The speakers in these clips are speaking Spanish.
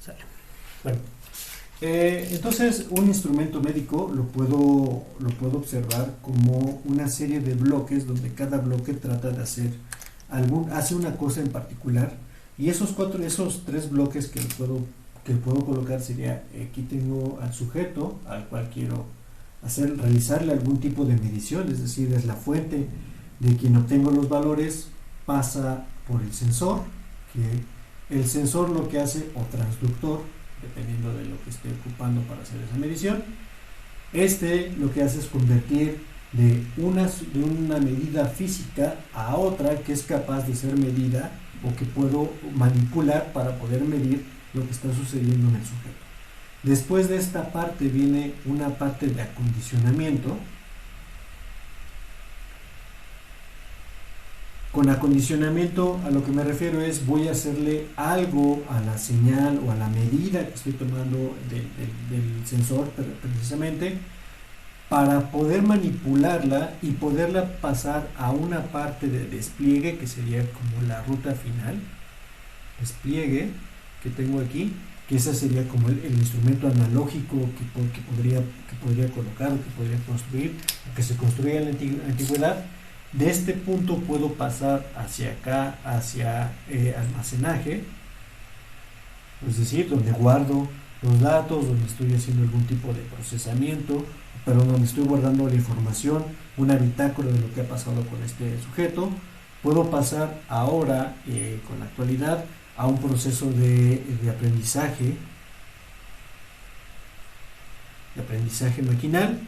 Sale. Bueno, entonces un instrumento médico lo puedo observar como una serie de bloques donde cada bloque trata de hace una cosa en particular, y esos tres bloques que puedo colocar sería: aquí tengo al sujeto al cual quiero realizarle algún tipo de medición, es decir, es la fuente de quien obtengo los valores, pasa por el sensor, que el sensor lo que hace, o transductor, dependiendo de lo que esté ocupando para hacer esa medición, lo que hace es convertir de una medida física a otra que es capaz de ser medida o que puedo manipular para poder medir lo que está sucediendo en el sujeto. Después de esta parte viene una parte de acondicionamiento. Con acondicionamiento a lo que me refiero es: voy a hacerle algo a la señal o a la medida que estoy tomando del sensor precisamente, para poder manipularla y poderla pasar a una parte de despliegue que sería como la ruta final, despliegue que tengo aquí, que ese sería como el instrumento analógico que podría colocar o que podría construir, o que se construía en la antigüedad. De este punto puedo pasar hacia acá, hacia almacenaje, es decir, donde guardo los datos, donde estoy haciendo algún tipo de procesamiento, pero donde estoy guardando la información, una bitácora de lo que ha pasado con este sujeto. Puedo pasar ahora, con la actualidad, a un proceso de aprendizaje maquinal,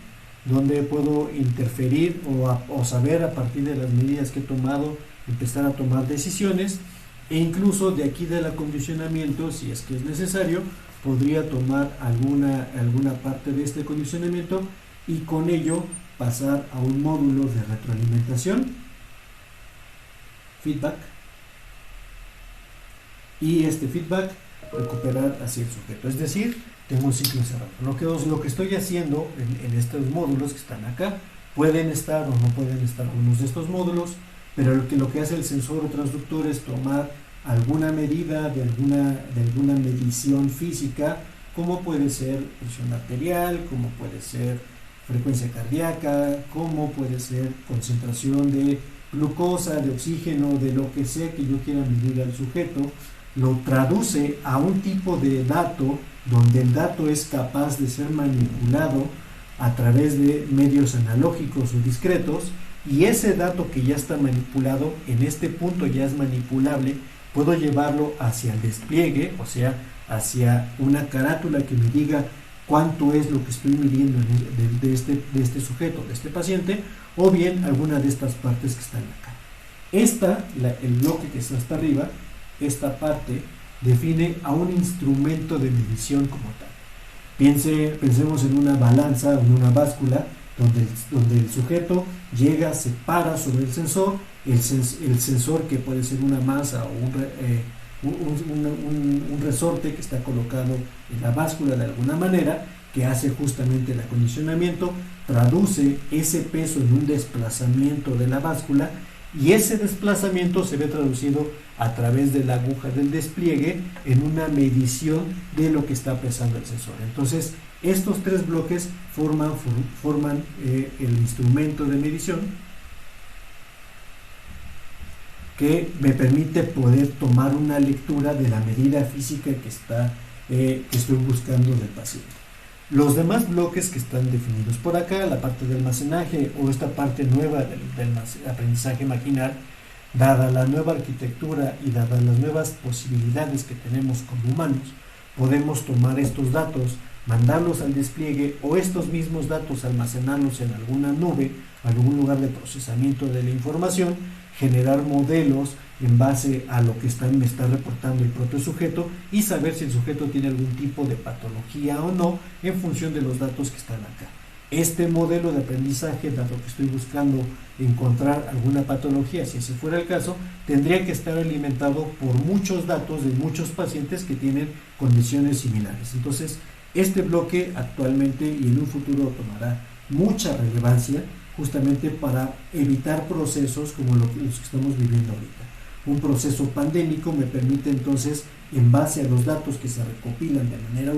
donde puedo interferir o saber, a partir de las medidas que he tomado, empezar a tomar decisiones, e incluso de aquí del acondicionamiento, si es que es necesario, podría tomar alguna parte de este acondicionamiento y con ello pasar a un módulo de retroalimentación, feedback, y este feedback recuperar hacia el sujeto. Es decir, tengo un ciclo cerrado. Lo que estoy haciendo en estos módulos que están acá, pueden estar o no pueden estar algunos de estos módulos, pero lo que hace el sensor o transductor es tomar alguna medida de alguna medición física, como puede ser presión arterial, como puede ser frecuencia cardíaca, como puede ser concentración de glucosa, de oxígeno, de lo que sea que yo quiera medir al sujeto. Lo traduce a un tipo de dato donde el dato es capaz de ser manipulado a través de medios analógicos o discretos, y ese dato que ya está manipulado, en este punto ya es manipulable, puedo llevarlo hacia el despliegue, o sea, hacia una carátula que me diga cuánto es lo que estoy midiendo de este sujeto, de este paciente, o bien alguna de estas partes que están acá. El bloque que está hasta arriba, esta parte define a un instrumento de medición como tal. Pensemos en una balanza o en una báscula donde el sujeto llega, se para sobre el sensor, el sensor, que puede ser una masa o un resorte que está colocado en la báscula de alguna manera, que hace justamente el acondicionamiento, traduce ese peso en un desplazamiento de la báscula, y ese desplazamiento se ve traducido a través de la aguja del despliegue en una medición de lo que está pesando el sensor. Entonces, estos tres bloques forman el instrumento de medición que me permite poder tomar una lectura de la medida física que estoy buscando del paciente. Los demás bloques que están definidos por acá, la parte de almacenaje o esta parte nueva del aprendizaje maquinal, dada la nueva arquitectura y dadas las nuevas posibilidades que tenemos como humanos, podemos tomar estos datos, mandarlos al despliegue, o estos mismos datos almacenarlos en alguna nube, algún lugar de procesamiento de la información, generar modelos en base a lo que me está reportando el propio sujeto, y saber si el sujeto tiene algún tipo de patología o no en función de los datos que están acá. Este modelo de aprendizaje, dado que estoy buscando encontrar alguna patología, si ese fuera el caso, tendría que estar alimentado por muchos datos de muchos pacientes que tienen condiciones similares. Entonces, este bloque actualmente y en un futuro tomará mucha relevancia, justamente para evitar procesos como los que estamos viviendo ahorita. un proceso pandémico me permite entonces, en base a los datos que se recopilan de manera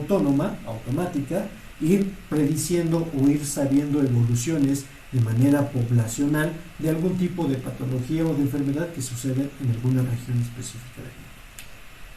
automática, ir prediciendo o ir sabiendo evoluciones de manera poblacional de algún tipo de patología o de enfermedad que sucede en alguna región específica del mundo.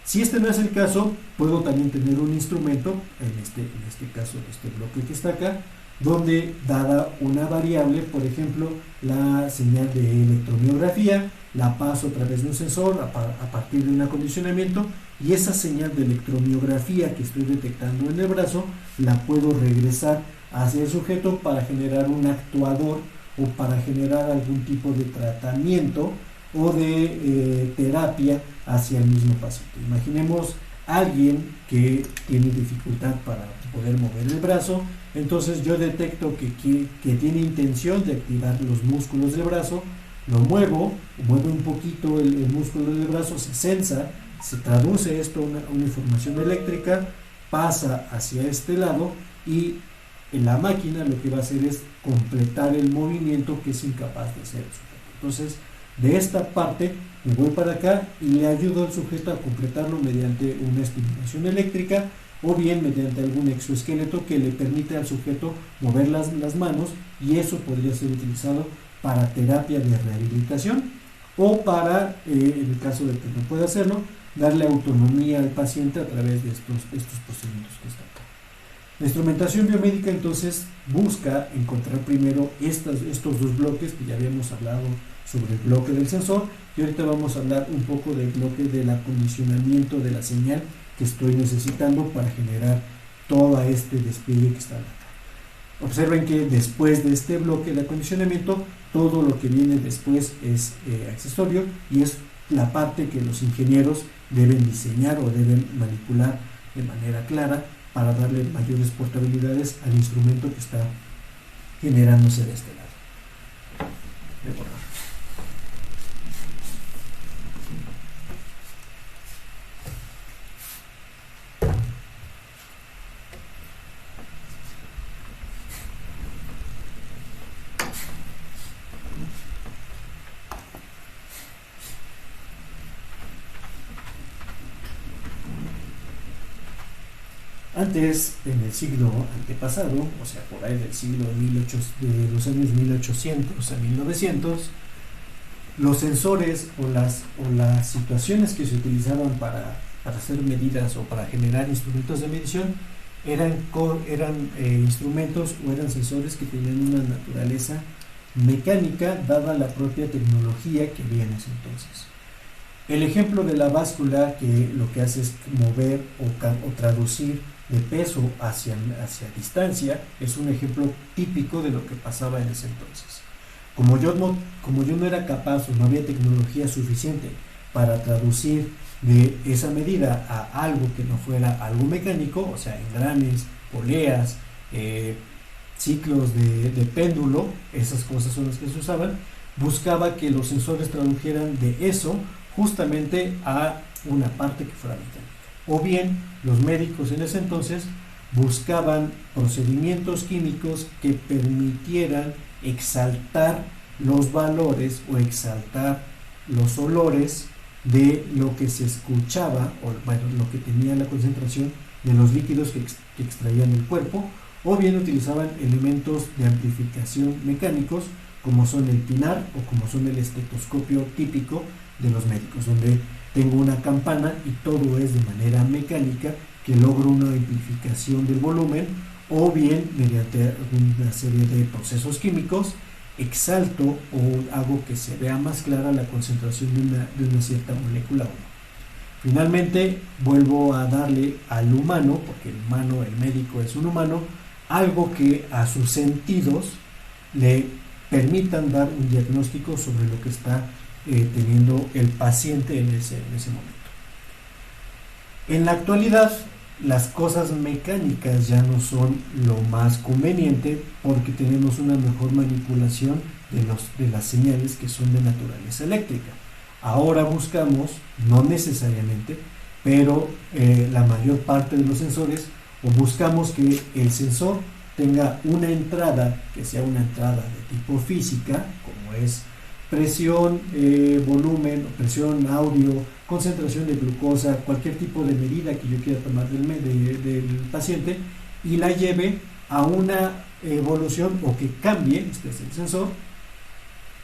Si este no es el caso, puedo también tener un instrumento, en este caso, este bloque que está acá, donde dada una variable, por ejemplo, la señal de electromiografía, la paso a través de un sensor a partir de un acondicionamiento, y esa señal de electromiografía que estoy detectando en el brazo la puedo regresar hacia el sujeto para generar un actuador o para generar algún tipo de tratamiento o de terapia hacia el mismo paciente. Imaginemos a alguien que tiene dificultad para poder mover el brazo, entonces yo detecto que tiene intención de activar los músculos del brazo, lo muevo un poquito el músculo del brazo, se sensa, se traduce esto a una información eléctrica, pasa hacia este lado y en la máquina lo que va a hacer es completar el movimiento que es incapaz de hacer el sujeto. Entonces, de esta parte me voy para acá y le ayudo al sujeto a completarlo mediante una estimulación eléctrica o bien mediante algún exoesqueleto que le permite al sujeto mover las manos, y eso podría ser utilizado para terapia de rehabilitación o para, en el caso de que no pueda hacerlo, darle autonomía al paciente a través de estos procedimientos que están acá. La instrumentación biomédica entonces busca encontrar primero estos dos bloques que ya habíamos hablado sobre el bloque del sensor, y ahorita vamos a hablar un poco del bloque del acondicionamiento de la señal que estoy necesitando para generar todo este despliegue que está acá. Observen que después de este bloque de acondicionamiento, todo lo que viene después es accesorio, y es la parte que los ingenieros deben diseñar o deben manipular de manera clara para darle mayores portabilidades al instrumento que está generándose de este lado. De borrar. Antes, en el siglo antepasado, o sea, por ahí del siglo de los años 1800 a 1900, los sensores o las situaciones que se utilizaban para hacer medidas o para generar instrumentos de medición eran instrumentos o eran sensores que tenían una naturaleza mecánica dada la propia tecnología que había en ese entonces. El ejemplo de la báscula, que lo que hace es mover o traducir de peso hacia distancia, es un ejemplo típico de lo que pasaba en ese entonces. Como yo no era capaz o no había tecnología suficiente para traducir de esa medida a algo que no fuera algo mecánico, o sea, engranes, poleas, ciclos de péndulo, esas cosas son las que se usaban, buscaba que los sensores tradujeran de eso justamente a una parte que fuera mecánica. O bien, los médicos en ese entonces buscaban procedimientos químicos que permitieran exaltar los valores o exaltar los olores de lo que se escuchaba, o bueno, lo que tenía la concentración de los líquidos que extraían del cuerpo, o bien utilizaban elementos de amplificación mecánicos como son el pinar o como son el estetoscopio típico de los médicos, donde tengo una campana y todo es de manera mecánica, que logro una amplificación del volumen, o bien mediante una serie de procesos químicos exalto o hago que se vea más clara la concentración de una cierta molécula. Finalmente vuelvo a darle al humano, porque el médico es un humano, algo que a sus sentidos le permitan dar un diagnóstico sobre lo que está teniendo el paciente en ese momento. En la actualidad, las cosas mecánicas ya no son lo más conveniente, porque tenemos una mejor manipulación de las señales que son de naturaleza eléctrica. Ahora buscamos, no necesariamente, pero la mayor parte de los sensores, o buscamos que el sensor tenga una entrada que sea una entrada de tipo física, como es presión, volumen, presión, audio, concentración de glucosa, cualquier tipo de medida que yo quiera tomar del paciente y la lleve a una evolución o que cambie, este es el sensor,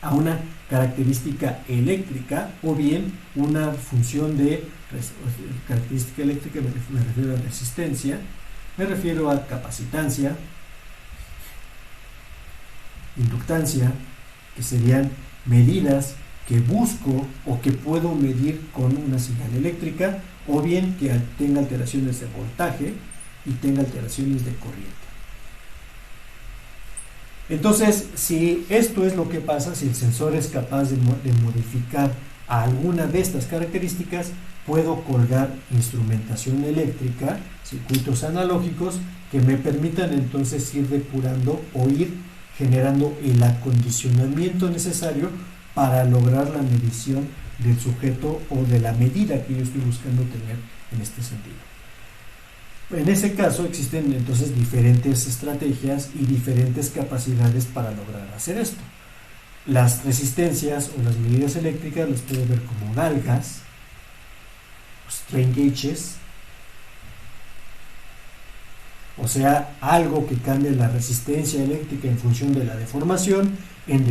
a una característica eléctrica o bien una función de característica eléctrica. Me refiero a resistencia, me refiero a capacitancia, inductancia, que serían medidas que busco o que puedo medir con una señal eléctrica, o bien que tenga alteraciones de voltaje y tenga alteraciones de corriente. Entonces, si esto es lo que pasa, si el sensor es capaz de modificar a alguna de estas características, puedo colgar instrumentación eléctrica, circuitos analógicos, que me permitan entonces ir depurando o ir generando el acondicionamiento necesario para lograr la medición del sujeto o de la medida que yo estoy buscando tener en este sentido. En ese caso existen entonces diferentes estrategias y diferentes capacidades para lograr hacer esto. Las resistencias o las medidas eléctricas las puedo ver como galgas, strain gauges, o sea, algo que cambie la resistencia eléctrica en función de la deformación, en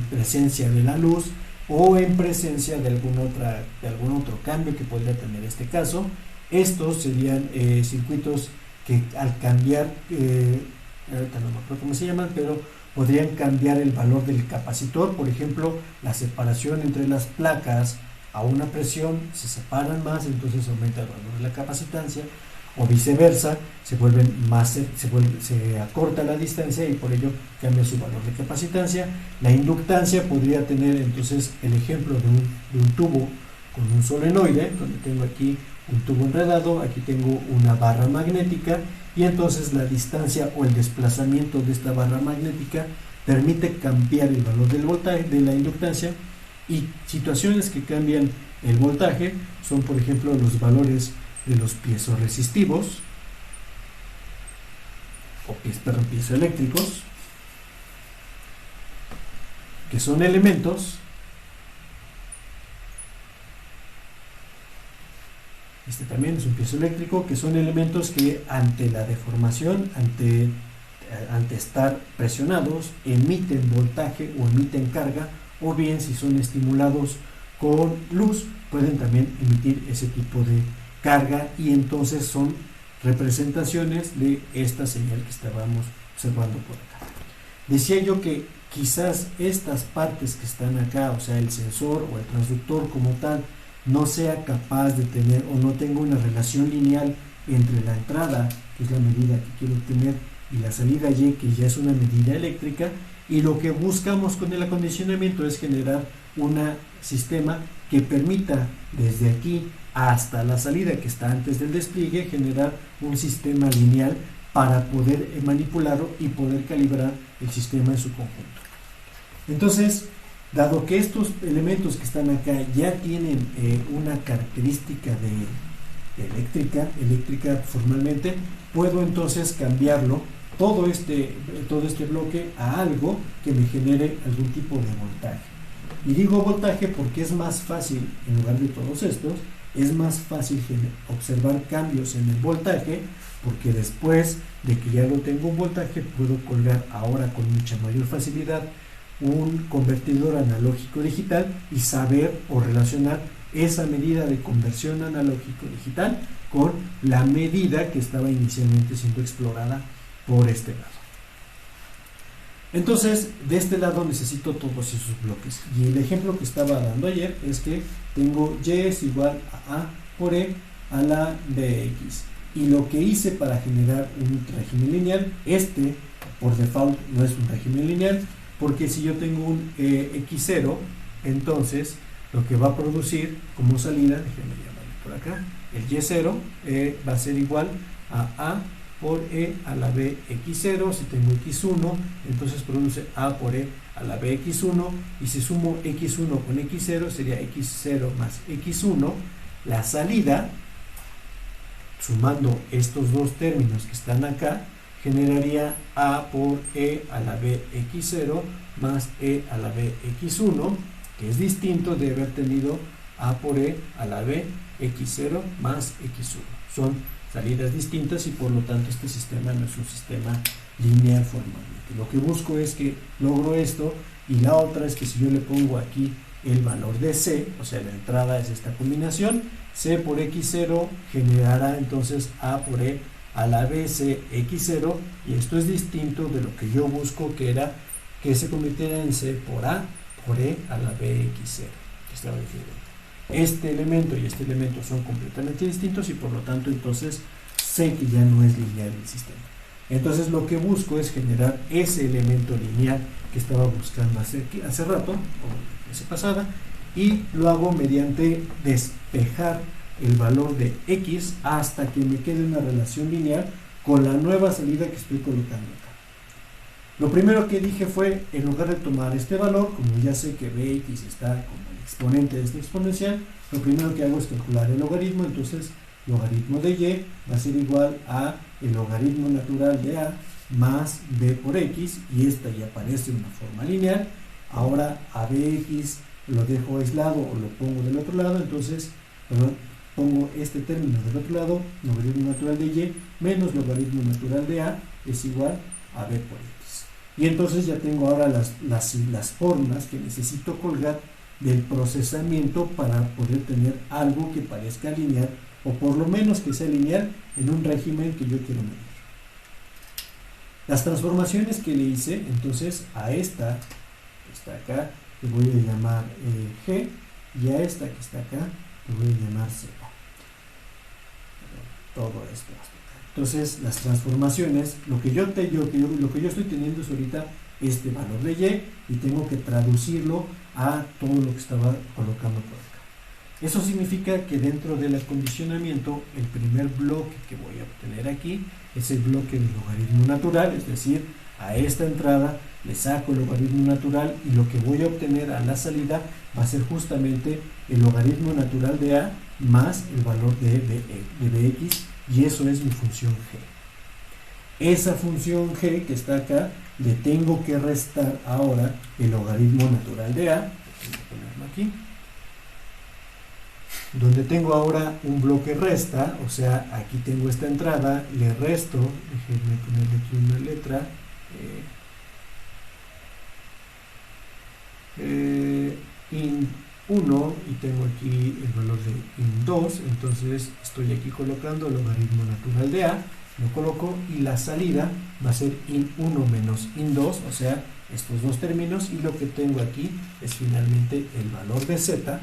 presencia de la luz o en presencia de algún otro cambio que podría tener este caso. Estos serían circuitos que al cambiar, ahorita no me acuerdo cómo se llaman, pero podrían cambiar el valor del capacitor. Por ejemplo, la separación entre las placas a una presión se separan más, entonces aumenta el valor de la capacitancia, o viceversa, se acorta la distancia y por ello cambia su valor de capacitancia. La inductancia podría tener entonces el ejemplo de un tubo con un solenoide, donde tengo aquí un tubo enredado, aquí tengo una barra magnética, y entonces la distancia o el desplazamiento de esta barra magnética permite cambiar el valor del voltaje, de la inductancia. Y situaciones que cambian el voltaje son, por ejemplo, los valores de los piezoresistivos o piezoeléctricos, que son elementos, este también es un piezoeléctrico, que son elementos que ante la deformación, ante estar presionados, emiten voltaje o emiten carga, o bien si son estimulados con luz, pueden también emitir ese tipo de carga, y entonces son representaciones de esta señal que estábamos observando por acá. Decía yo que quizás estas partes que están acá, o sea, el sensor o el transductor como tal, no sea capaz de tener o no tenga una relación lineal entre la entrada, que es la medida que quiero obtener, y la salida Y, que ya es una medida eléctrica, y lo que buscamos con el acondicionamiento es generar un sistema que permita desde aquí hasta la salida que está antes del despliegue generar un sistema lineal para poder manipularlo y poder calibrar el sistema en su conjunto. Entonces, dado que estos elementos que están acá ya tienen una característica de eléctrica formalmente, puedo entonces cambiarlo, todo este bloque, a algo que me genere algún tipo de voltaje. Y digo voltaje porque es más fácil, en lugar de todos estos, es más fácil observar cambios en el voltaje, porque después de que ya lo tengo un voltaje, puedo colgar ahora con mucha mayor facilidad un convertidor analógico digital y saber o relacionar esa medida de conversión analógico digital con la medida que estaba inicialmente siendo explorada por este lado. Entonces, de este lado necesito todos esos bloques, y el ejemplo que estaba dando ayer es que tengo Y es igual a por E a la BX, y lo que hice para generar un régimen lineal, por default no es un régimen lineal, porque si yo tengo un X0, entonces lo que va a producir como salida, déjenme llamarlo por acá, el Y0 va a ser igual a por E a la BX0. Si tengo X1, entonces produce A por E a la BX1, y si sumo X1 con X0 sería X0 más X1. La salida, sumando estos dos términos que están acá, generaría a por e a la b x0 más e a la b x1, que es distinto de haber tenido a por e a la b x0 más x1. Son salidas distintas y por lo tanto este sistema no es un sistema lineal formalmente. Lo que busco es que logro esto, y la otra es que si yo le pongo aquí el valor de c, o sea, la entrada es esta combinación, c por x0 generará entonces a por e a la bc x0, y esto es distinto de lo que yo busco, que era que se convirtiera en c por a por e a la bx0, que estaba diferente. Este elemento y este elemento son completamente distintos y por lo tanto entonces sé que ya no es lineal el sistema. Entonces lo que busco es generar ese elemento lineal que estaba buscando hace rato, o la clase pasada, y lo hago mediante despejar el valor de x hasta que me quede una relación lineal con la nueva salida que estoy colocando acá. Lo primero que dije fue, en lugar de tomar este valor, como ya sé que bx está como el exponente de este exponencial, lo primero que hago es calcular el logaritmo. Entonces logaritmo de y va a ser igual a el logaritmo natural de a más b por x, y esta ya aparece en una forma lineal. Ahora a bx lo dejo aislado o lo pongo del otro lado, entonces pongo este término del otro lado, logaritmo natural de y menos logaritmo natural de a es igual a b por x. Y entonces ya tengo ahora las formas que necesito colgar del procesamiento para poder tener algo que parezca lineal, o por lo menos que sea lineal en un régimen que yo quiero medir. Las transformaciones que le hice, entonces a esta que está acá, que voy a llamar G, y a esta que está acá, que voy a llamar Z. Todo esto hasta acá. Entonces, las transformaciones, lo que yo estoy teniendo es ahorita este valor de y tengo que traducirlo a todo lo que estaba colocando por acá. Eso significa que dentro del acondicionamiento, el primer bloque que voy a obtener aquí es el bloque del logaritmo natural, es decir, a esta entrada le saco el logaritmo natural y lo que voy a obtener a la salida va a ser justamente el logaritmo natural de a más el valor de bx, y eso es mi función g. Esa función g que está acá, le tengo que restar ahora el logaritmo natural de a, voy a ponerlo aquí, donde tengo ahora un bloque resta, o sea, aquí tengo esta entrada, le resto, déjenme ponerle aquí una letra, in1, y tengo aquí el valor de in2, entonces estoy aquí colocando el logaritmo natural de a, lo coloco, y la salida va a ser in1 menos in2, o sea, estos dos términos, y lo que tengo aquí es finalmente el valor de z,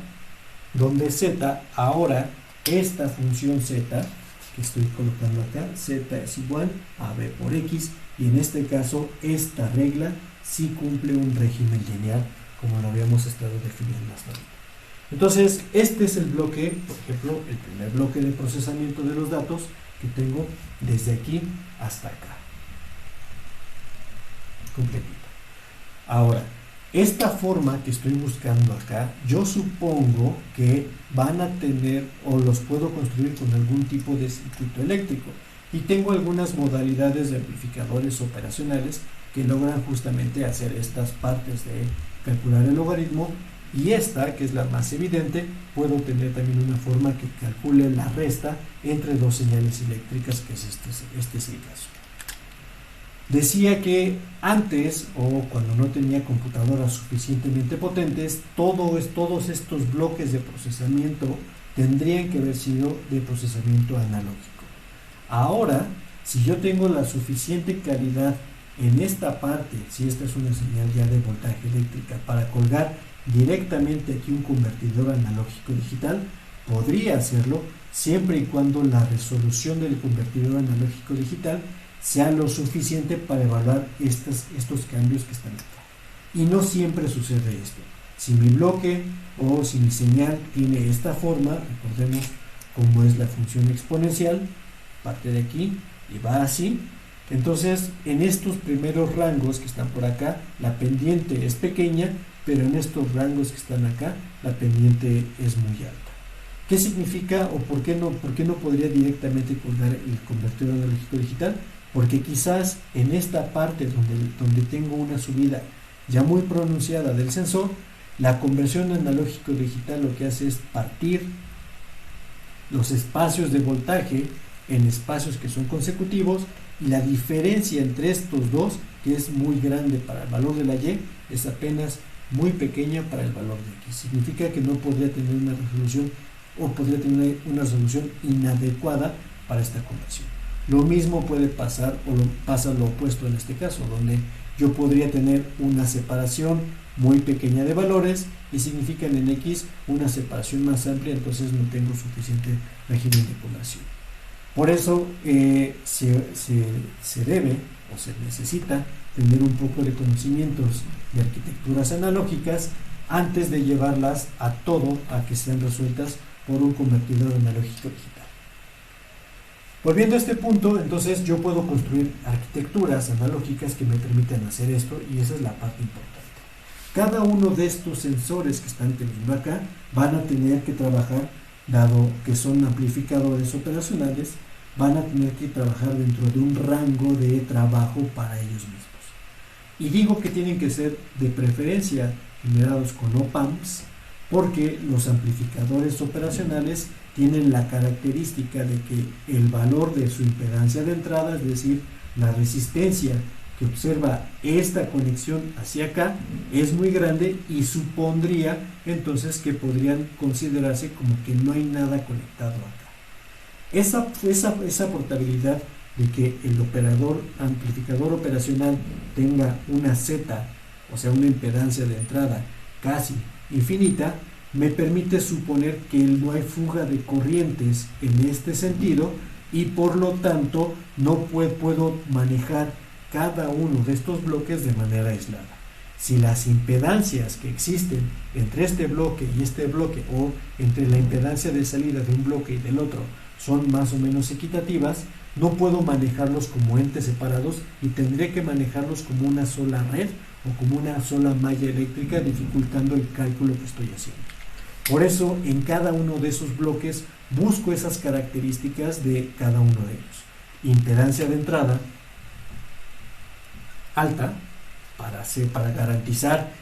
donde z, ahora esta función z que estoy colocando acá, z es igual a b por x, y en este caso esta regla sí cumple un régimen lineal como lo habíamos estado definiendo hasta ahora. Entonces este es el bloque, por ejemplo, el primer bloque de procesamiento de los datos que tengo desde aquí hasta acá, completito. Ahora, esta forma que estoy buscando acá, yo supongo que van a tener, o los puedo construir con algún tipo de circuito eléctrico, y tengo algunas modalidades de amplificadores operacionales que logran justamente hacer estas partes de calcular el logaritmo, y esta, que es la más evidente, puedo tener también una forma que calcule la resta entre dos señales eléctricas, que es este es el caso. Decía que antes, o cuando no tenía computadoras suficientemente potentes, todos estos bloques de procesamiento tendrían que haber sido de procesamiento analógico. Ahora, si yo tengo la suficiente calidad en esta parte, si esta es una señal ya de voltaje eléctrica, para colgar directamente aquí un convertidor analógico digital, podría hacerlo siempre y cuando la resolución del convertidor analógico digital sea lo suficiente para evaluar estos cambios que están acá. Y no siempre sucede esto. Si mi bloque o si mi señal tiene esta forma, recordemos cómo es la función exponencial, parte de aquí y va así, entonces en estos primeros rangos que están por acá, la pendiente es pequeña, pero en estos rangos que están acá, la pendiente es muy alta. ¿Qué significa o por qué no podría directamente colgar el convertidor analógico digital? porque quizás en esta parte donde tengo una subida ya muy pronunciada del sensor, la conversión analógico-digital lo que hace es partir los espacios de voltaje en espacios que son consecutivos, y la diferencia entre estos dos, que es muy grande para el valor de la Y, es apenas muy pequeña para el valor de X. Significa que no podría tener una resolución, o podría tener una resolución inadecuada para esta conversión. Lo mismo puede pasar, o pasa lo opuesto en este caso, donde yo podría tener una separación muy pequeña de valores y significan en X una separación más amplia, entonces no tengo suficiente régimen de conversión. Por eso se debe o se necesita tener un poco de conocimientos de arquitecturas analógicas antes de llevarlas a que sean resueltas por un convertidor analógico digital. Volviendo a este punto, entonces yo puedo construir arquitecturas analógicas que me permitan hacer esto, y esa es la parte importante. Cada uno de estos sensores que están teniendo acá van a tener que trabajar, dado que son amplificadores operacionales, van a tener que trabajar dentro de un rango de trabajo para ellos mismos. Y digo que tienen que ser de preferencia generados con op-amps, porque los amplificadores operacionales tienen la característica de que el valor de su impedancia de entrada, es decir, la resistencia que observa esta conexión hacia acá, es muy grande, y supondría entonces que podrían considerarse como que no hay nada conectado acá. Esa portabilidad de que el amplificador operacional tenga una Z, o sea, una impedancia de entrada casi infinita, me permite suponer que no hay fuga de corrientes en este sentido, y por lo tanto no puedo manejar cada uno de estos bloques de manera aislada. Si las impedancias que existen entre este bloque y este bloque, o entre la impedancia de salida de un bloque y del otro, son más o menos equitativas, no puedo manejarlos como entes separados, y tendré que manejarlos como una sola red o como una sola malla eléctrica, dificultando el cálculo que estoy haciendo. Por eso, en cada uno de esos bloques busco esas características de cada uno de ellos. Impedancia de entrada alta, para garantizar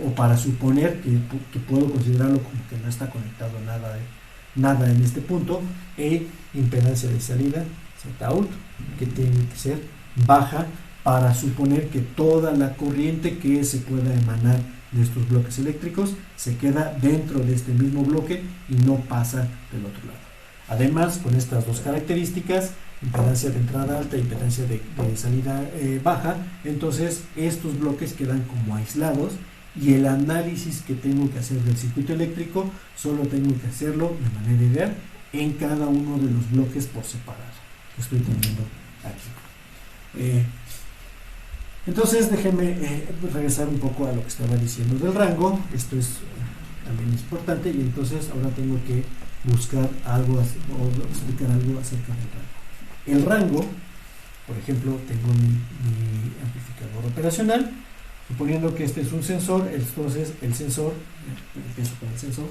o para suponer que puedo considerarlo como que no está conectado nada en este punto, e impedancia de salida, Zout, que tiene que ser baja, para suponer que toda la corriente que se pueda emanar de estos bloques eléctricos se queda dentro de este mismo bloque y no pasa del otro lado. Además, con estas dos características, impedancia de entrada alta e impedancia de salida baja, entonces estos bloques quedan como aislados, y el análisis que tengo que hacer del circuito eléctrico solo tengo que hacerlo de manera ideal en cada uno de los bloques por separado que estoy teniendo aquí. Entonces déjenme regresar un poco a lo que estaba diciendo del rango. Esto es también importante, y entonces ahora tengo que buscar algo o explicar algo acerca del rango. El rango, por ejemplo, tengo mi amplificador operacional, suponiendo que este es un sensor. Entonces el sensor, empiezo con el sensor,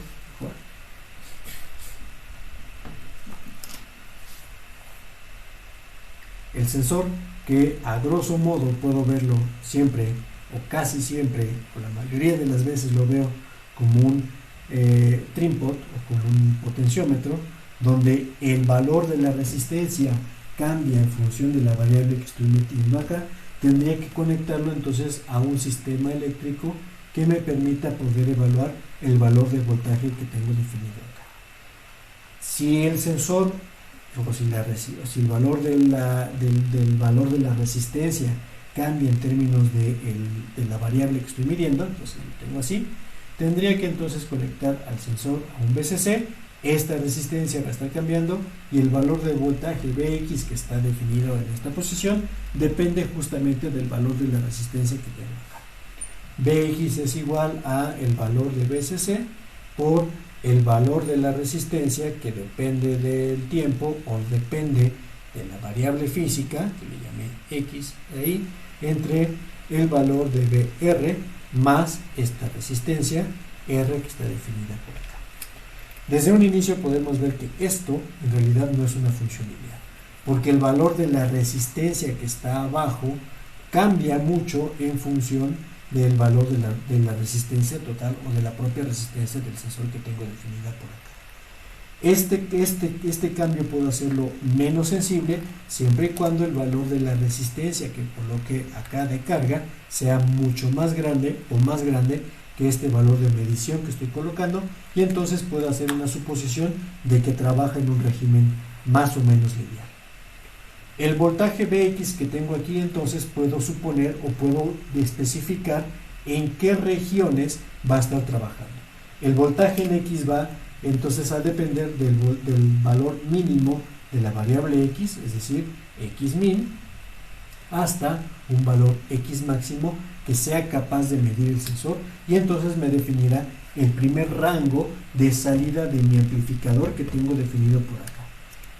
el sensor, que a grosso modo puedo verlo siempre, o casi siempre, o la mayoría de las veces lo veo como un trinpot o como un potenciómetro, donde el valor de la resistencia cambia en función de la variable que estoy metiendo acá. Tendría que conectarlo entonces a un sistema eléctrico que me permita poder evaluar el valor de voltaje que tengo definido acá. Si el sensor, o si el valor del valor de la resistencia cambia en términos de la variable que estoy midiendo, entonces lo tengo así, tendría que entonces conectar al sensor a un VCC. Esta resistencia va a estar cambiando, y el valor de voltaje Vx que está definido en esta posición depende justamente del valor de la resistencia que tengo acá. Vx es igual a el valor de VCC por el valor de la resistencia, que depende del tiempo o depende de la variable física, que le llamé X ahí, entre el valor de Vr más esta resistencia R que está definida por acá. Desde un inicio podemos ver que esto en realidad no es una función lineal, porque el valor de la resistencia que está abajo cambia mucho en función del valor de la resistencia total o de la propia resistencia del sensor que tengo definida por acá. Este cambio puedo hacerlo menos sensible siempre y cuando el valor de la resistencia que coloque acá de carga sea mucho más grande o más grande que este valor de medición que estoy colocando, y entonces puedo hacer una suposición de que trabaja en un régimen más o menos lineal. El voltaje Vx que tengo aquí, entonces puedo suponer o puedo especificar en qué regiones va a estar trabajando. El voltaje en X va entonces a depender del valor mínimo de la variable X, es decir, X min, hasta un valor X máximo que sea capaz de medir el sensor, y entonces me definirá el primer rango de salida de mi amplificador que tengo definido por acá.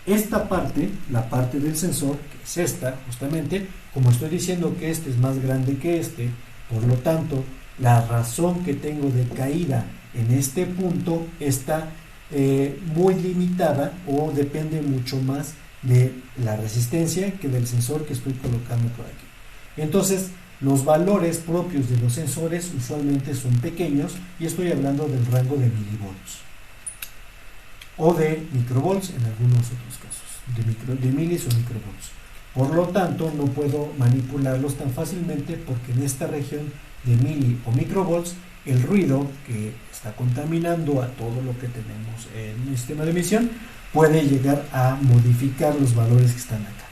Esta parte, la parte del sensor, que es esta, justamente, como estoy diciendo que este es más grande que este, por lo tanto, la razón que tengo de caída en este punto está muy limitada o depende mucho más de la resistencia que del sensor que estoy colocando por aquí. Entonces, los valores propios de los sensores usualmente son pequeños, y estoy hablando del rango de milivolts o de microvolts en algunos otros casos, de milis o microvolts. Por lo tanto, no puedo manipularlos tan fácilmente, porque en esta región de mili o microvolts el ruido que está contaminando a todo lo que tenemos en el sistema de emisión puede llegar a modificar los valores que están acá.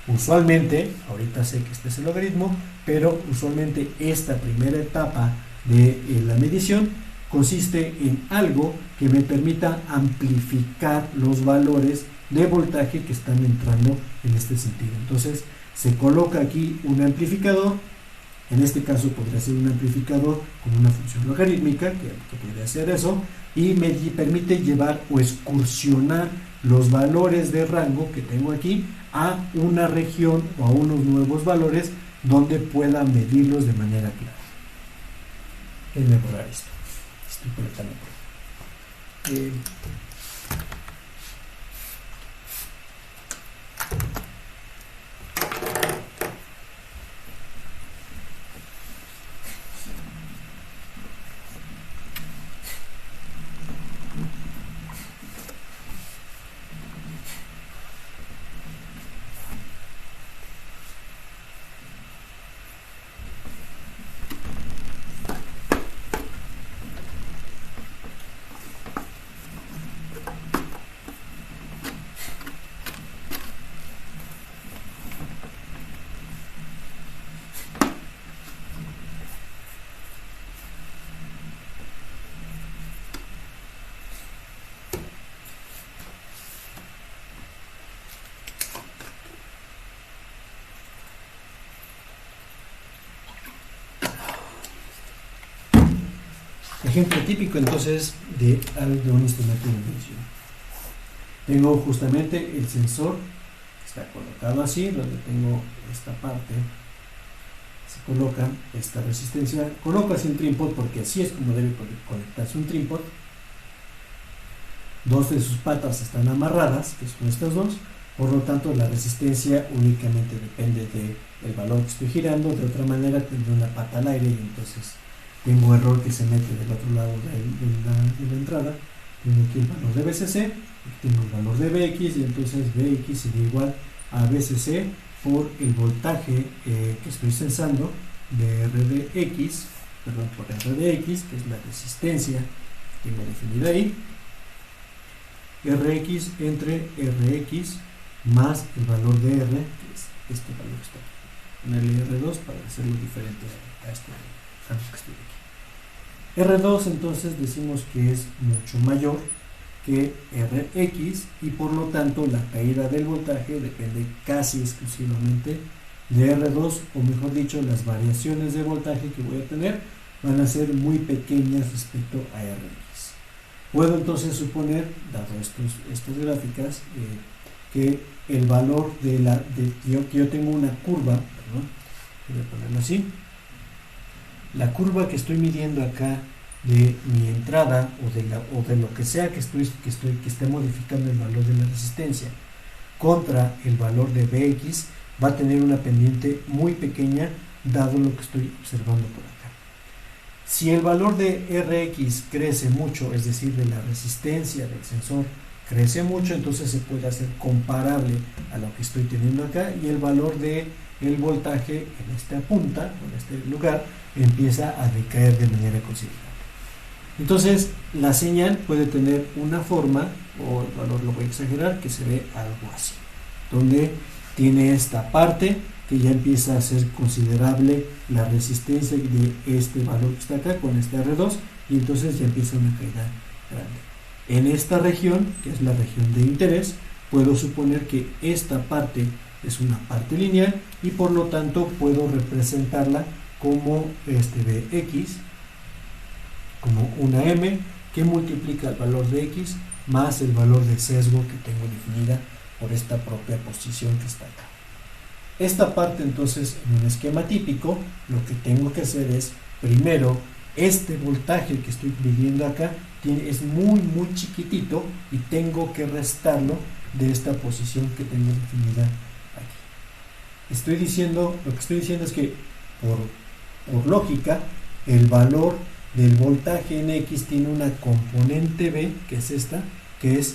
Usualmente, ahorita sé que este es el logaritmo, pero usualmente esta primera etapa de la medición consiste en algo que me permita amplificar los valores de voltaje que están entrando en este sentido. Entonces se coloca aquí un amplificador. En este caso podría ser un amplificador con una función logarítmica que podría hacer eso, y me permite llevar o excursionar los valores de rango que tengo aquí a una región o a unos nuevos valores donde pueda medirlos de manera clara. Es mejorar esto. Estoy conectando por ahí. Ejemplo típico entonces de un instrumento de medición. Tengo justamente el sensor, está colocado así, donde tengo esta parte, se coloca esta resistencia, coloco así un tripod porque así es como debe conectarse un tripod. Dos de sus patas están amarradas, que son estas dos, por lo tanto la resistencia únicamente depende del valor que estoy girando. De otra manera tendré una pata al aire y entonces tengo error que se mete del otro lado de la entrada. Tengo aquí el valor de BCC, tengo el valor de BX, y entonces BX sería igual a BCC por el voltaje que estoy censando de RDX, perdón, por RDX, que es la resistencia que tengo definida ahí, RX entre RX más el valor de R, que es este valor que está aquí, en el R2 para hacerlo diferente a este rango que estoy aquí. R2 entonces decimos que es mucho mayor que Rx, y por lo tanto la caída del voltaje depende casi exclusivamente de R2, o mejor dicho, las variaciones de voltaje que voy a tener van a ser muy pequeñas respecto a Rx. Puedo entonces suponer, dado estas gráficas, que el valor que yo tengo una curva, perdón, voy a ponerlo así, la curva que estoy midiendo acá de mi entrada o de lo que sea que esté modificando el valor de la resistencia, contra el valor de Bx va a tener una pendiente muy pequeña dado lo que estoy observando por acá. Si el valor de Rx crece mucho, es decir, de la resistencia del sensor crece mucho, entonces se puede hacer comparable a lo que estoy teniendo acá y el valor de el voltaje en esta punta o en este lugar empieza a decaer de manera considerable. Entonces la señal puede tener una forma, o el valor lo voy a exagerar, que se ve algo así, donde tiene esta parte que ya empieza a ser considerable la resistencia de este valor que está acá con este R2 y entonces ya empieza una caída grande. En esta región, que es la región de interés, puedo suponer que esta parte es una parte lineal y por lo tanto puedo representarla como Bx, como una M que multiplica el valor de X más el valor de sesgo que tengo definida por esta propia posición que está acá. Esta parte entonces en un esquema típico lo que tengo que hacer es primero este voltaje que estoy midiendo acá es muy muy chiquitito y tengo que restarlo de esta posición que tengo definida aquí. Lo que estoy diciendo es que por lógica el valor del voltaje en X tiene una componente B, que es esta, que es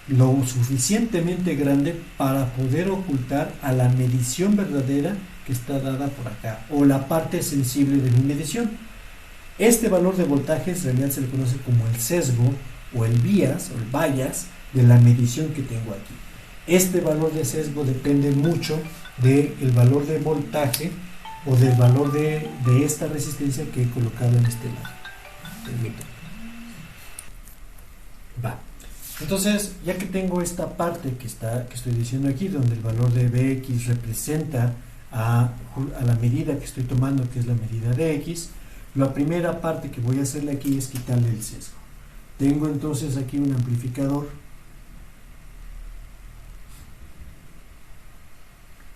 lo suficientemente grande para poder ocultar a la medición verdadera que está dada por acá, o la parte sensible de mi medición. Este valor de voltaje en realidad se le conoce como el sesgo, o el bias, o el bias, de la medición que tengo aquí. Este valor de sesgo depende mucho del valor de voltaje, o del valor de esta resistencia que he colocado en este lado. Permítame. Va. Entonces, ya que tengo esta parte que estoy diciendo aquí, donde el valor de Bx representa a la medida que estoy tomando, que es la medida de X, la primera parte que voy a hacerle aquí es quitarle el sesgo. Tengo entonces aquí un amplificador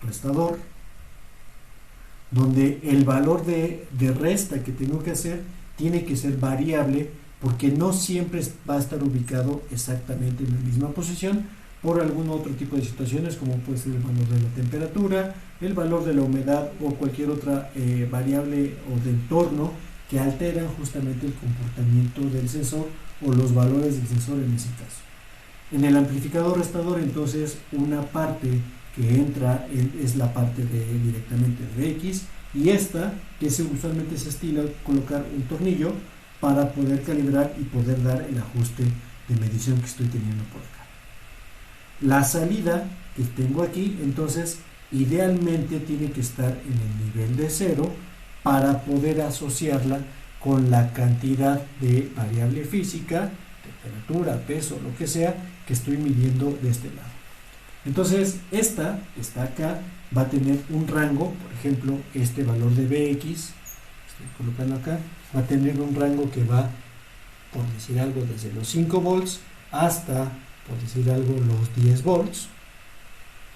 restador, donde el valor de resta que tengo que hacer tiene que ser variable, porque no siempre va a estar ubicado exactamente en la misma posición por algún otro tipo de situaciones, como puede ser el valor de la temperatura, el valor de la humedad o cualquier otra variable o de entorno que alteran justamente el comportamiento del sensor o los valores del sensor en ese caso. En el amplificador restador, entonces, una parte que entra es la parte directamente de X, y esta, que usualmente se estila colocar un tornillo para poder calibrar y poder dar el ajuste de medición que estoy teniendo por acá. La salida que tengo aquí, entonces, idealmente tiene que estar en el nivel de 0 para poder asociarla con la cantidad de variable física, temperatura, peso, lo que sea, que estoy midiendo de este lado. Entonces, esta que está acá va a tener un rango, por ejemplo, este valor de Bx, estoy colocando acá, va a tener un rango que va, por decir algo, desde los 5 volts hasta, por decir algo, los 10 volts,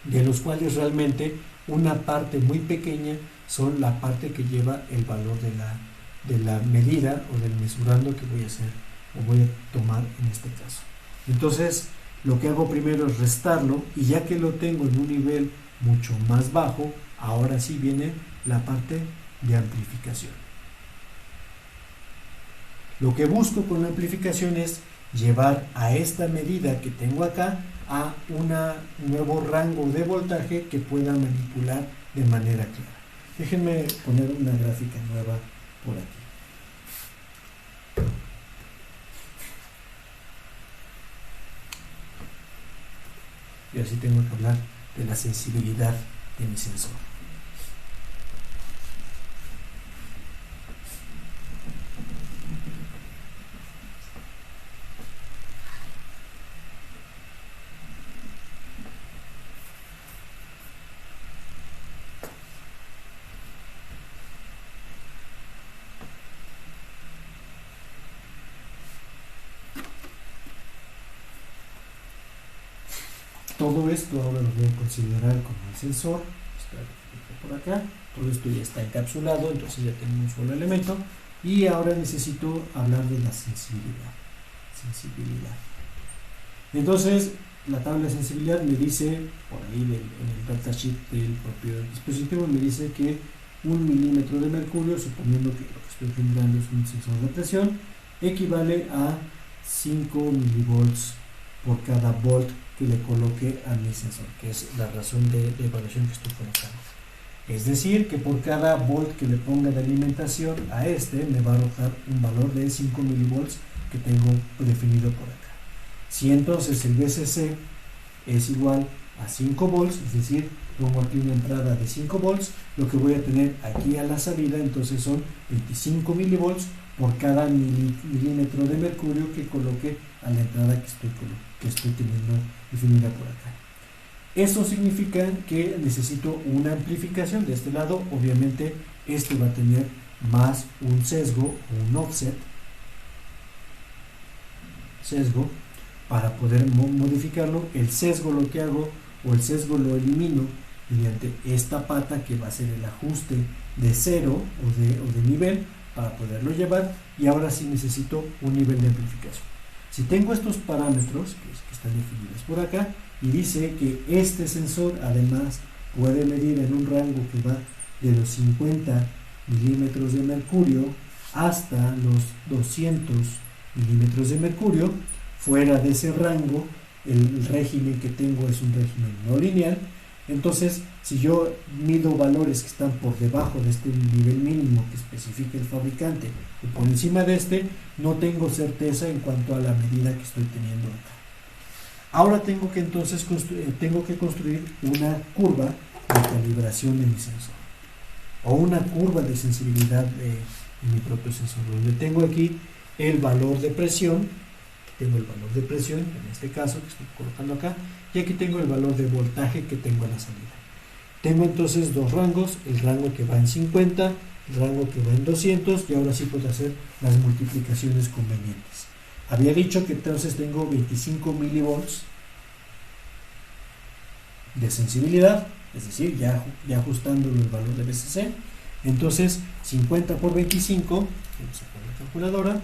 de los cuales realmente una parte muy pequeña son la parte que lleva el valor de la medida o del mesurando que voy a hacer o voy a tomar en este caso. Entonces, lo que hago primero es restarlo, y ya que lo tengo en un nivel mucho más bajo, ahora sí viene la parte de amplificación. Lo que busco con la amplificación es llevar a esta medida que tengo acá a un nuevo rango de voltaje que pueda manipular de manera clara. Déjenme poner una gráfica nueva por aquí. Y así tengo que hablar de la sensibilidad de mi sensor. Todo esto ahora lo voy a considerar como el sensor, está por acá, todo esto ya está encapsulado, entonces ya tengo un solo elemento, y ahora necesito hablar de la sensibilidad. Entonces, la tabla de sensibilidad me dice, por ahí en el datasheet del propio dispositivo, me dice que 1 milímetro de mercurio, suponiendo que lo que estoy generando es un sensor de presión, equivale a 5 milivolts por cada volt que le coloque a mi sensor, que es la razón de evaluación que estoy colocando. Es decir, que por cada volt que le ponga de alimentación a este, me va a arrojar un valor de 5 milivolts que tengo definido por acá. Si entonces el VCC es igual a 5 volts, es decir, pongo aquí una entrada de 5 volts, lo que voy a tener aquí a la salida entonces son 25 milivolts por cada milímetro de mercurio que coloque a la entrada que estoy teniendo definida por acá. Esto significa que necesito una amplificación de este lado. Obviamente este va a tener más un sesgo o un offset para poder modificarlo. El sesgo lo que hago, o el sesgo lo elimino mediante esta pata que va a ser el ajuste de cero o de nivel para poderlo llevar, y ahora sí necesito un nivel de amplificación. Si tengo estos parámetros que están definidos por acá, y dice que este sensor además puede medir en un rango que va de los 50 milímetros de mercurio hasta los 200 milímetros de mercurio. Fuera de ese rango, el régimen que tengo es un régimen no lineal. Entonces, si yo mido valores que están por debajo de este nivel mínimo que especifica el fabricante o por encima de este, no tengo certeza en cuanto a la medida que estoy teniendo acá. Ahora tengo que entonces construir una curva de calibración de mi sensor, o una curva de sensibilidad de mi propio sensor, donde tengo aquí el valor de presión. Tengo el valor de presión, en este caso que estoy colocando acá, y aquí tengo el valor de voltaje que tengo a la salida. Tengo entonces dos rangos, el rango que va en 50, el rango que va en 200, y ahora sí puedo hacer las multiplicaciones convenientes. Había dicho que entonces tengo 25 milivolts de sensibilidad, es decir, ya ajustándolo el valor de VCC. Entonces 50 por 25, vamos a poner la calculadora,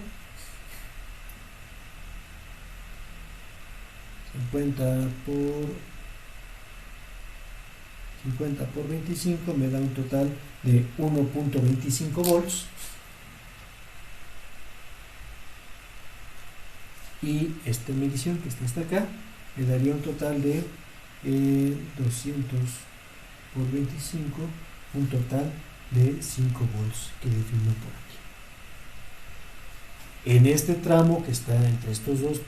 50 por 25 me da un total de 1.25 volts, y esta medición que está hasta acá me daría un total de 200 por 25, un total de 5 volts que defino por aquí. En este tramo que está entre estos dos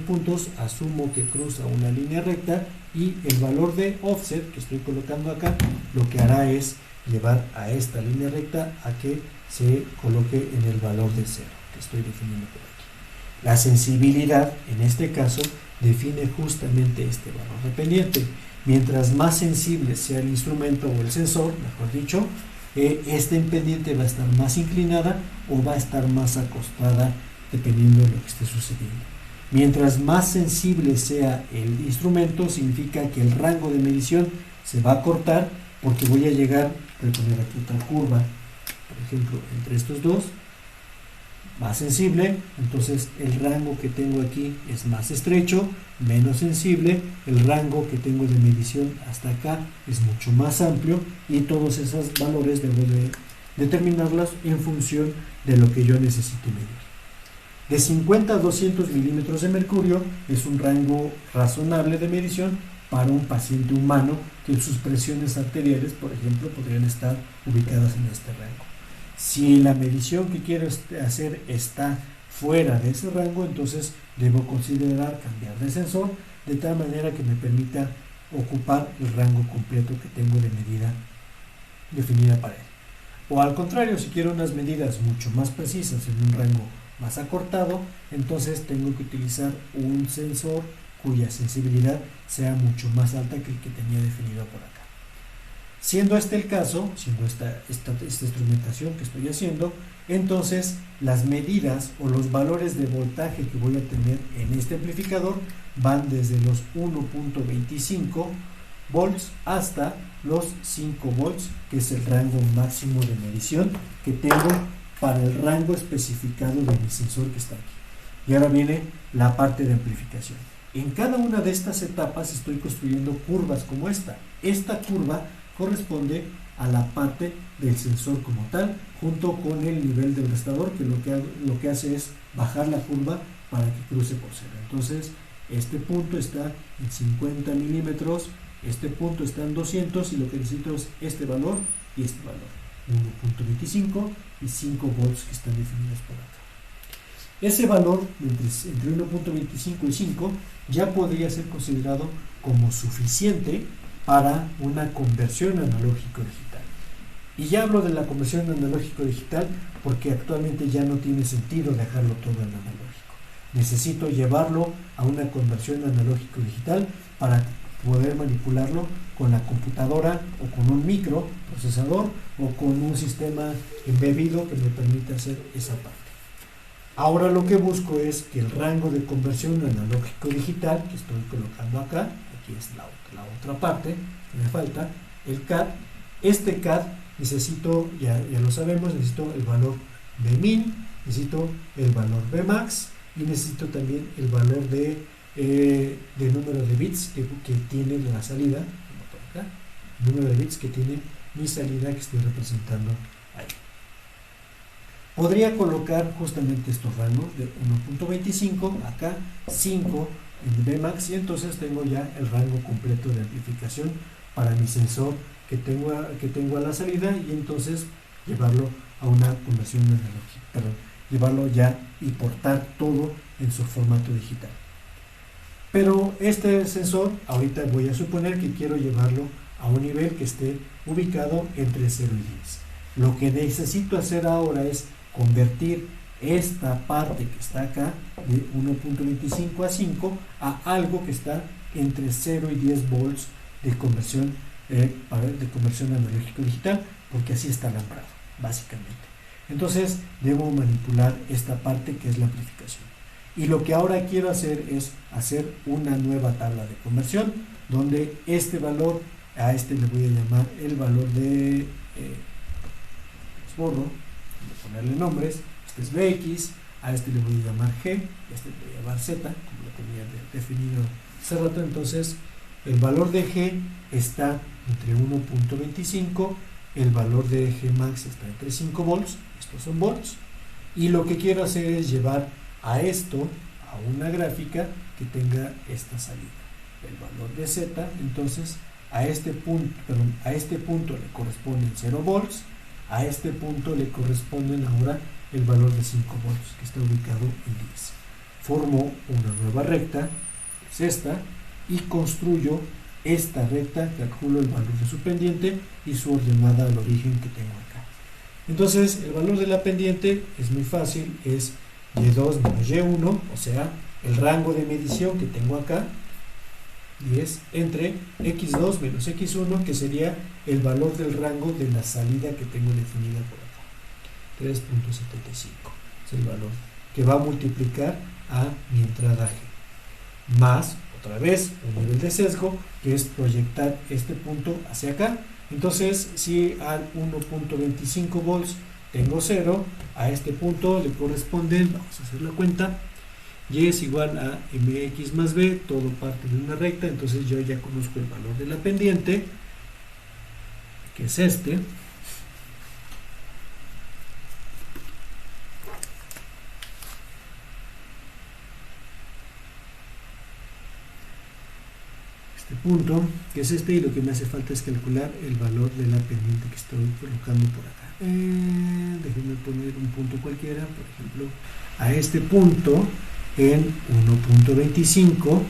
puntos, asumo que cruza una línea recta, y el valor de offset que estoy colocando acá lo que hará es llevar a esta línea recta a que se coloque en el valor de 0 que estoy definiendo por aquí. La sensibilidad en este caso define justamente este valor dependiente. Mientras más sensible sea el instrumento o el sensor, mejor dicho, esta pendiente va a estar más inclinada o va a estar más acostada dependiendo de lo que esté sucediendo. Mientras más sensible sea el instrumento, significa que el rango de medición se va a cortar, porque voy a llegar, voy a poner aquí otra curva, por ejemplo, entre estos dos, más sensible, entonces el rango que tengo aquí es más estrecho, menos sensible, el rango que tengo de medición hasta acá es mucho más amplio, y todos esos valores debo de determinarlos en función de lo que yo necesito medir. De 50 a 200 milímetros de mercurio es un rango razonable de medición para un paciente humano, que sus presiones arteriales, por ejemplo, podrían estar ubicadas en este rango. Si la medición que quiero hacer está fuera de ese rango, entonces debo considerar cambiar de sensor de tal manera que me permita ocupar el rango completo que tengo de medida definida para él. O al contrario, si quiero unas medidas mucho más precisas en un rango más acortado, entonces tengo que utilizar un sensor cuya sensibilidad sea mucho más alta que el que tenía definido por acá. Siendo este el caso, siendo esta instrumentación que estoy haciendo, entonces las medidas o los valores de voltaje que voy a tener en este amplificador van desde los 1.25 volts hasta los 5 volts, que es el rango máximo de medición que tengo para el rango especificado de mi sensor que está aquí. Y ahora viene la parte de amplificación. En cada una de estas etapas estoy construyendo curvas como esta. Esta curva corresponde a la parte del sensor como tal, junto con el nivel del restador, que lo que hace es bajar la curva para que cruce por cero. Entonces, este punto está en 50 milímetros, este punto está en 200 y lo que necesito es este valor y este valor, 1.25 y 5 volts que están definidos por acá. Ese valor entre 1.25 y 5 ya podría ser considerado como suficiente para una conversión analógico-digital. Y ya hablo de la conversión analógico-digital porque actualmente ya no tiene sentido dejarlo todo en analógico. Necesito llevarlo a una conversión analógico-digital para poder manipularlo con la computadora o con un microprocesador o con un sistema embebido que me permita hacer esa parte. Ahora lo que busco es que el rango de conversión analógico-digital que estoy colocando acá, aquí es la otra parte que me falta, el CAD. Este CAD necesito, ya lo sabemos, necesito el valor Bmin, necesito el valor Bmax y necesito también el valor de número de bits que tiene la salida, como por acá, el número de bits que tiene mi salida que estoy representando ahí. Podría colocar justamente estos rangos de 1.25, acá 5 en Bmax y entonces tengo ya el rango completo de amplificación para mi sensor que tengo a la salida y entonces llevarlo a una conversión analógica, llevarlo ya y portar todo en su formato digital. Pero este sensor, ahorita voy a suponer que quiero llevarlo a un nivel que esté ubicado entre 0 y 10. Lo que necesito hacer ahora es convertir esta parte que está acá de 1.25 a 5 a algo que está entre 0 y 10 volts de conversión analógico digital, porque así está alambrado básicamente. Entonces debo manipular esta parte que es la amplificación, y lo que ahora quiero hacer es hacer una nueva tabla de conversión donde este valor, a este le voy a llamar el valor de borro, ponerle nombres, este es Bx, a este le voy a llamar G, a este le voy a llamar Z, como lo tenía definido hace rato. Entonces el valor de G está entre 1.25, el valor de G max está entre 5 volts, estos son volts, y lo que quiero hacer es llevar a esto a una gráfica que tenga esta salida, el valor de Z. Entonces a este punto le corresponden 0 volts, a este punto le corresponden ahora el valor de 5 volts que está ubicado en 10. Formo una nueva recta, es esta, y construyo esta recta, calculo el valor de su pendiente y su ordenada al origen que tengo acá. Entonces el valor de la pendiente es muy fácil, es Y2 menos Y1, o sea, el rango de medición que tengo acá, y es entre X2 menos X1, que sería el valor del rango de la salida que tengo definida por acá, 3.75, es el valor que va a multiplicar a mi entrada G, más otra vez un nivel de sesgo, que es proyectar este punto hacia acá. Entonces, si al 1.25 volts tengo 0, a este punto le corresponden, vamos a hacer la cuenta, y es igual a mx más b, todo parte de una recta. Entonces yo ya conozco el valor de la pendiente, que es este. Punto, que es este, y lo que me hace falta es calcular el valor de la pendiente que estoy colocando por acá. Déjenme poner un punto cualquiera, por ejemplo, a este punto en 1.25,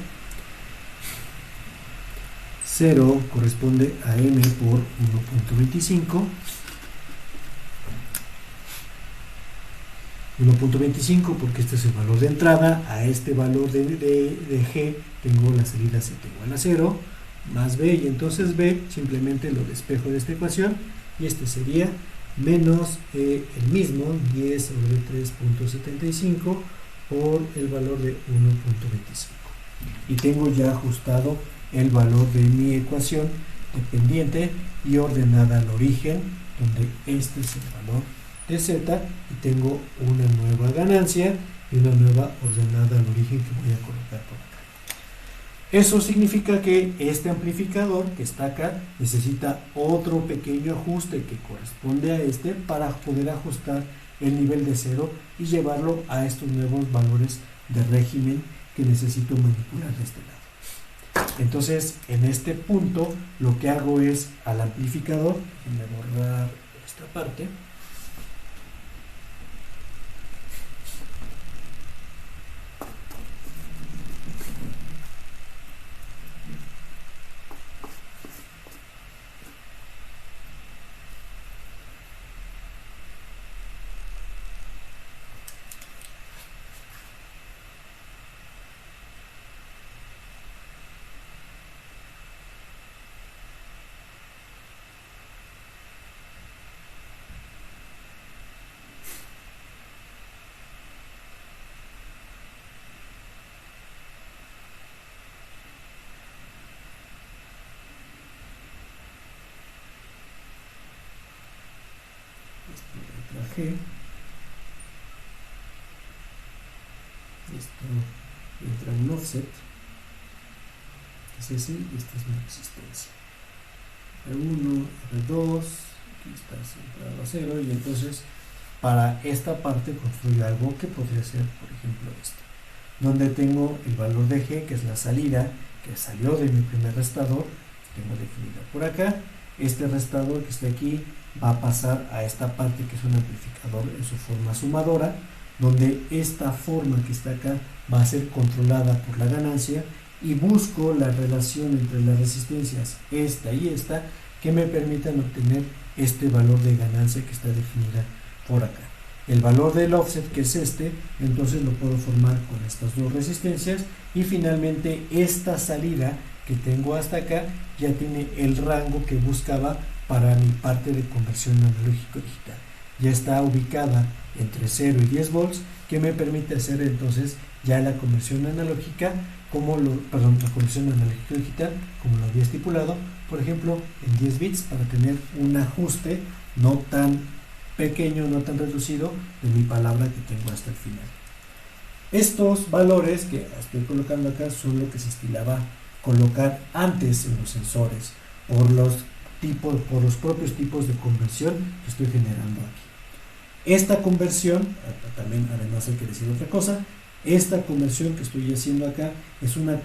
0 corresponde a m por 1.25, 1.25 porque este es el valor de entrada, a este valor de G tengo la salida Z igual a 0, más B, y entonces B simplemente lo despejo de esta ecuación, y este sería menos el mismo, 10 sobre 3.75 por el valor de 1.25. Y tengo ya ajustado el valor de mi ecuación de pendiente y ordenada al origen, donde este es el valor de Z, y tengo una nueva ganancia y una nueva ordenada al origen que voy a colocar por acá. Eso significa que este amplificador que está acá necesita otro pequeño ajuste que corresponde a este para poder ajustar el nivel de cero y llevarlo a estos nuevos valores de régimen que necesito manipular de este lado. Entonces, en este punto, lo que hago es al amplificador, déjenme borrar esta parte. Traje esto, entra un offset, es ese, y esta es mi resistencia R1, R2, aquí está centrado a 0, y entonces para esta parte construyo algo que podría ser, por ejemplo, este, donde tengo el valor de G, que es la salida que salió de mi primer restador, tengo definida por acá. Este restador que está aquí va a pasar a esta parte que es un amplificador en su forma sumadora, donde esta forma que está acá va a ser controlada por la ganancia, y busco la relación entre las resistencias esta y esta que me permitan obtener este valor de ganancia que está definida por acá. El valor del offset, que es este, entonces lo puedo formar con estas dos resistencias, y finalmente esta salida que tengo hasta acá ya tiene el rango que buscaba para mi parte de conversión analógico digital. Ya está ubicada entre 0 y 10 volts, que me permite hacer entonces ya la conversión analógica la conversión analógico digital como lo había estipulado, por ejemplo en 10 bits, para tener un ajuste no tan pequeño, no tan reducido de mi palabra que tengo hasta el final. Estos valores que estoy colocando acá son lo que se estilaba colocar antes en los sensores por los propios tipos de conversión que estoy generando aquí. Esta conversión, también además hay que decir otra cosa, esta conversión que estoy haciendo acá es una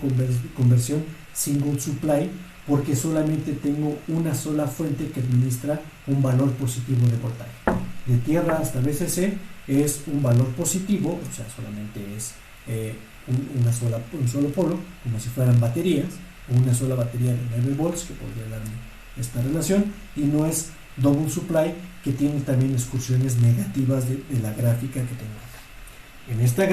conversión single supply, porque solamente tengo una sola fuente que administra un valor positivo de voltaje. De tierra hasta VCC es un valor positivo, o sea, solamente es un solo polo, como si fueran baterías, o una sola batería de 9 volts que podría darme esta relación, y no es double supply, que tiene también excursiones negativas de la gráfica que tengo acá. En esta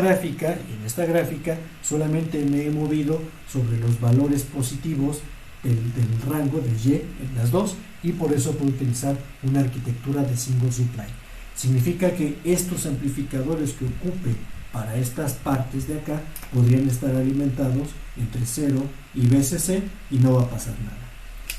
gráfica solamente me he movido sobre los valores positivos del rango de Y en las dos, y por eso puedo utilizar una arquitectura de single supply. Significa que estos amplificadores que ocupe para estas partes de acá podrían estar alimentados entre 0 y VCC y no va a pasar nada.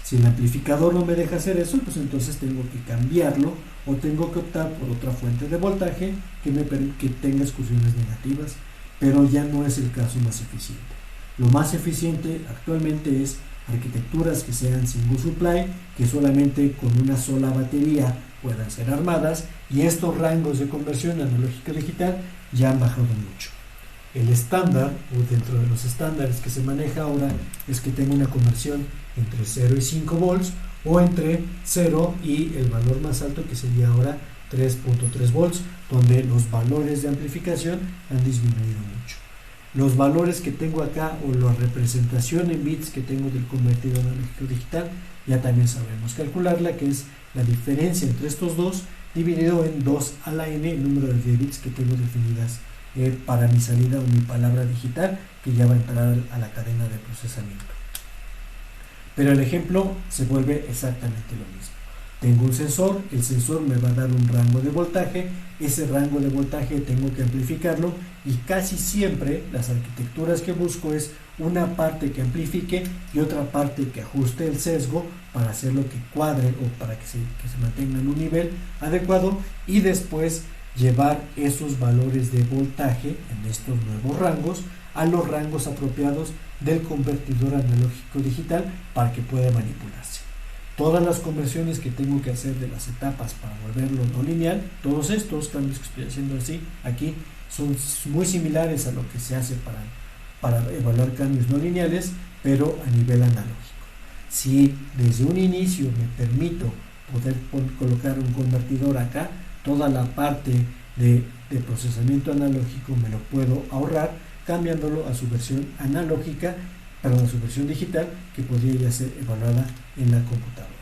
Si el amplificador no me deja hacer eso, pues entonces tengo que cambiarlo, o tengo que optar por otra fuente de voltaje que tenga excursiones negativas, pero ya no es el caso más eficiente. Lo más eficiente actualmente es arquitecturas que sean single supply, que solamente con una sola batería puedan ser armadas, y estos rangos de conversión analógica digital ya han bajado mucho. El estándar, o dentro de los estándares que se maneja ahora, es que tenga una conversión entre 0 y 5 volts, o entre 0 y el valor más alto, que sería ahora 3.3 volts, donde los valores de amplificación han disminuido mucho. Los valores que tengo acá, o la representación en bits que tengo del convertido analógico digital, ya también sabemos calcularla, que es la diferencia entre estos dos dividido en 2 a la n, el número de bits que tengo definidas para mi salida o mi palabra digital, que ya va a entrar a la cadena de procesamiento. Pero el ejemplo se vuelve exactamente lo mismo. Tengo un sensor, el sensor me va a dar un rango de voltaje, ese rango de voltaje tengo que amplificarlo, y casi siempre las arquitecturas que busco es una parte que amplifique y otra parte que ajuste el sesgo para hacerlo que cuadre, o para que se mantenga en un nivel adecuado, y después llevar esos valores de voltaje en estos nuevos rangos a los rangos apropiados del convertidor analógico digital para que pueda manipularse. Todas las conversiones que tengo que hacer de las etapas para volverlo no lineal, todos estos cambios que estoy haciendo así aquí son muy similares a lo que se hace para evaluar cambios no lineales, pero a nivel analógico. Si desde un inicio me permito poder colocar un convertidor acá, toda la parte de procesamiento analógico me lo puedo ahorrar cambiándolo a su versión analógica, perdón, a su versión digital, que podría ya ser evaluada en la computadora.